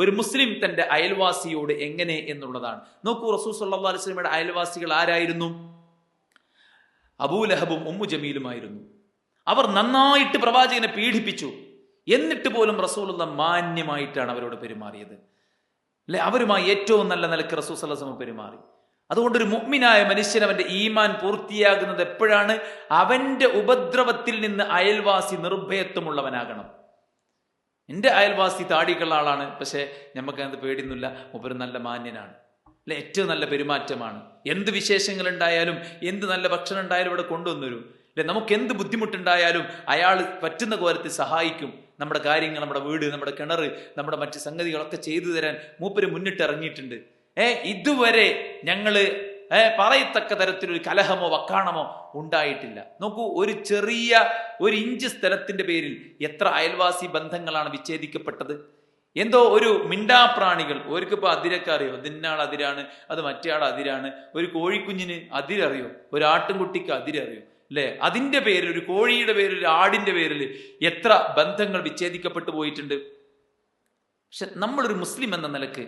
ഒരു മുസ്ലിം തന്റെ അയൽവാസിയോട് എങ്ങനെ എന്നുള്ളതാണ്. നോക്കൂ, റസൂൽ സല്ലല്ലാഹു അലൈഹി വസല്ലമയുടെ അയൽവാസികൾ ആരായിരുന്നു? അബൂലഹബും ഉമ്മു ജമീലുമായിരുന്നു. അവർ നന്നായിട്ട് പ്രവാചകനെ പീഡിപ്പിച്ചു. എന്നിട്ട് പോലും റസൂലുള്ള മാന്യമായിട്ടാണ് അവരോട് പെരുമാറിയത്. അല്ലെ, അവരുമായി ഏറ്റവും നല്ല നിലക്ക് റസൂൽ സല്ലല്ലാഹു അലൈഹി വസല്ലം പെരുമാറി. അതുകൊണ്ട് ഒരു മുഅ്മിനായ മനുഷ്യൻ അവന്റെ ഈമാൻ പൂർത്തിയാകുന്നത് എപ്പോഴാണ്? അവന്റെ ഉപദ്രവത്തിൽ നിന്ന് അയൽവാസി നിർഭയത്വമുള്ളവനാകണം. എൻ്റെ അയൽവാസി താടികളുള്ള ആളാണ്, പക്ഷെ നമുക്ക് അത് പേടിയൊന്നുമില്ല, മൂപ്പര് നല്ല മാന്യനാണ്, അല്ലെ, ഏറ്റവും നല്ല പെരുമാറ്റമാണ്, എന്ത് വിശേഷങ്ങൾ ഉണ്ടായാലും എന്ത് നല്ല ഭക്ഷണം ഉണ്ടായാലും ഇവിടെ കൊണ്ടുവന്നരും, അല്ലെ, നമുക്ക് എന്ത് ബുദ്ധിമുട്ടുണ്ടായാലും അയാൾ പറ്റുന്ന കോലത്തിൽ സഹായിക്കും. നമ്മുടെ കാര്യങ്ങൾ, നമ്മുടെ വീട്, നമ്മുടെ കിണർ, നമ്മുടെ മറ്റ് സംഗതികളൊക്കെ ചെയ്തു തരാൻ മൂപ്പര് മുന്നിട്ട് ഇറങ്ങിയിട്ടുണ്ട്. ഇതുവരെ ഞങ്ങള് പറയത്തക്ക തരത്തിലൊരു കലഹമോ വക്കാണമോ ഉണ്ടായിട്ടില്ല. നോക്കൂ, ഒരു ഇഞ്ച് സ്ഥലത്തിന്റെ പേരിൽ എത്ര അയൽവാസി ബന്ധങ്ങളാണ് വിച്ഛേദിക്കപ്പെട്ടത്. എന്തോ ഒരു മിണ്ടാപ്രാണികൾ, ഓർക്കിപ്പോ അതിരൊക്കെ അറിയോ, ഇതിന്നാൾ അതിരാണ്, അത് മറ്റേ ആൾ അതിരാണ്. ഒരു കോഴിക്കുഞ്ഞിന് അതിരറിയോ, ഒരു ആട്ടിൻകുട്ടിക്ക് അതിരറിയോ, അല്ലെ? അതിന്റെ പേരിൽ, ഒരു കോഴിയുടെ പേരിൽ, ഒരു ആടിന്റെ പേരിൽ എത്ര ബന്ധങ്ങൾ വിച്ഛേദിക്കപ്പെട്ടു പോയിട്ടുണ്ട്. പക്ഷെ നമ്മളൊരു മുസ്ലിം എന്ന നിലക്ക്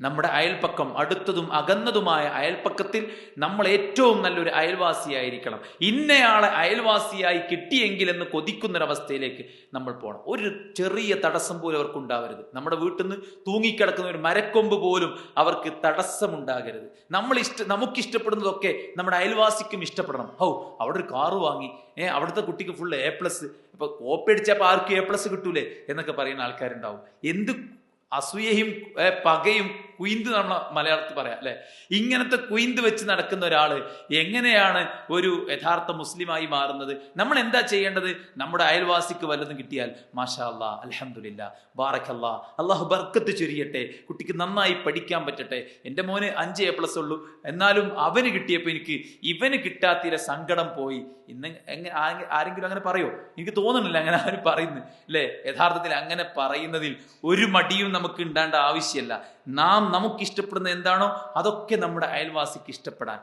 നമ്മുടെ അയൽപ്പക്കം, അടുത്തതും അകന്നതുമായ അയൽപ്പക്കത്തിൽ നമ്മൾ ഏറ്റവും നല്ലൊരു അയൽവാസിയായിരിക്കണം. ഇന്നയാളെ അയൽവാസിയായി കിട്ടിയെങ്കിലെന്ന് കൊതിക്കുന്നൊരവസ്ഥയിലേക്ക് നമ്മൾ പോകണം. ഒരു ചെറിയ തടസ്സം പോലും അവർക്ക് ഉണ്ടാവരുത്. നമ്മുടെ വീട്ടിൽ നിന്ന് തൂങ്ങിക്കിടക്കുന്ന ഒരു മരക്കൊമ്പ് പോലും അവർക്ക് തടസ്സമുണ്ടാകരുത്. നമുക്കിഷ്ടപ്പെടുന്നതൊക്കെ നമ്മുടെ അയൽവാസിക്കും ഇഷ്ടപ്പെടണം. അവിടെ ഒരു കാറ് വാങ്ങി, അവിടുത്തെ കുട്ടിക്ക് ഫുൾ A+, ഇപ്പൊ കോപ്പടിച്ചപ്പോൾ ആർക്കും A+ കിട്ടൂലേ എന്നൊക്കെ പറയുന്ന ആൾക്കാരുണ്ടാവും. എന്ത് അസൂയയും പകയും കുയിന്ത് നമ്മൾ മലയാളത്തിൽ പറയാം, അല്ലെ? ഇങ്ങനത്തെ കുയിന്ത് വെച്ച് നടക്കുന്ന ഒരാള് എങ്ങനെയാണ് ഒരു യഥാർത്ഥ മുസ്ലിമായി മാറുന്നത്? നമ്മൾ എന്താ ചെയ്യേണ്ടത്? നമ്മുടെ അയൽവാസിക്ക് വല്ലതും കിട്ടിയാൽ മാഷാ അല്ലാ, അൽഹംദുലില്ലാ, ബാറക്കല്ലാ, അള്ളാഹു ബർക്കത്ത് ചൊരിയട്ടെ, കുട്ടിക്ക് നന്നായി പഠിക്കാൻ പറ്റട്ടെ, എൻ്റെ മോന് 5 A+ ഉള്ളൂ, എന്നാലും അവന് കിട്ടിയപ്പോൾ ഇവന് കിട്ടാത്തില്ല, സങ്കടം പോയി. ഇന്ന് ആരെങ്കിലും അങ്ങനെ പറയോ? എനിക്ക് തോന്നുന്നില്ല അങ്ങനെ ആരും പറയുന്നു, അല്ലെ? യഥാർത്ഥത്തിൽ അങ്ങനെ പറയുന്നതിൽ ഒരു മടിയും നമുക്ക് ഉണ്ടാകേണ്ട ആവശ്യമല്ല. നമുക്കിഷ്ടപ്പെടുന്ന എന്താണോ അതൊക്കെ നമ്മുടെ അയൽവാസിക്ക് ഇഷ്ടപ്പെടാൻ,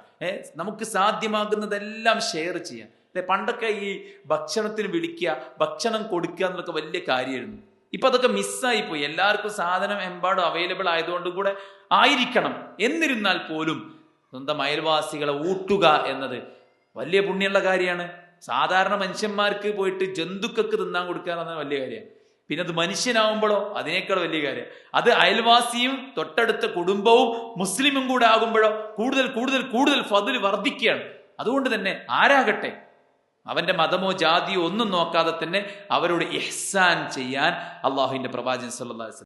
നമുക്ക് സാധ്യമാകുന്നതെല്ലാം ഷെയർ ചെയ്യാൻ. പണ്ടൊക്കെ ഈ ഭക്ഷണത്തിന് വിളിക്കുക, ഭക്ഷണം കൊടുക്കുക എന്നൊക്കെ വലിയ കാര്യമായിരുന്നു. ഇപ്പൊ അതൊക്കെ മിസ്സായി പോയി. എല്ലാവർക്കും സാധനം എമ്പാടും അവൈലബിൾ ആയതുകൊണ്ട് കൂടെ ആയിരിക്കണം. എന്നിരുന്നാൽ പോലും സ്വന്തം അയൽവാസികളെ ഊട്ടുക എന്നത് വലിയ പുണ്യമുള്ള കാര്യമാണ്. സാധാരണ മനുഷ്യന്മാർക്ക് പോയിട്ട് ജന്തുക്കൾക്ക് തിന്നാൻ കൊടുക്കുക എന്നത് വലിയ കാര്യമാണ്. പിന്നെ അത് മനുഷ്യനാവുമ്പോഴോ അതിനേക്കാൾ വലിയ കാര്യം. അത് അയൽവാസിയും തൊട്ടടുത്ത കുടുംബവും മുസ്ലിമും കൂടെ ആകുമ്പോഴോ കൂടുതൽ കൂടുതൽ കൂടുതൽ ഫദ്ല് വർദ്ധിക്കുകയാണ്. അതുകൊണ്ട് തന്നെ ആരാകട്ടെ, അവന്റെ മതമോ ജാതിയോ ഒന്നും നോക്കാതെ തന്നെ അവരോട് ഇഹ്സാൻ ചെയ്യാൻ അള്ളാഹുവിന്റെ പ്രവാചകൻ സല്ലല്ലാഹു അലൈഹി വസല്ലം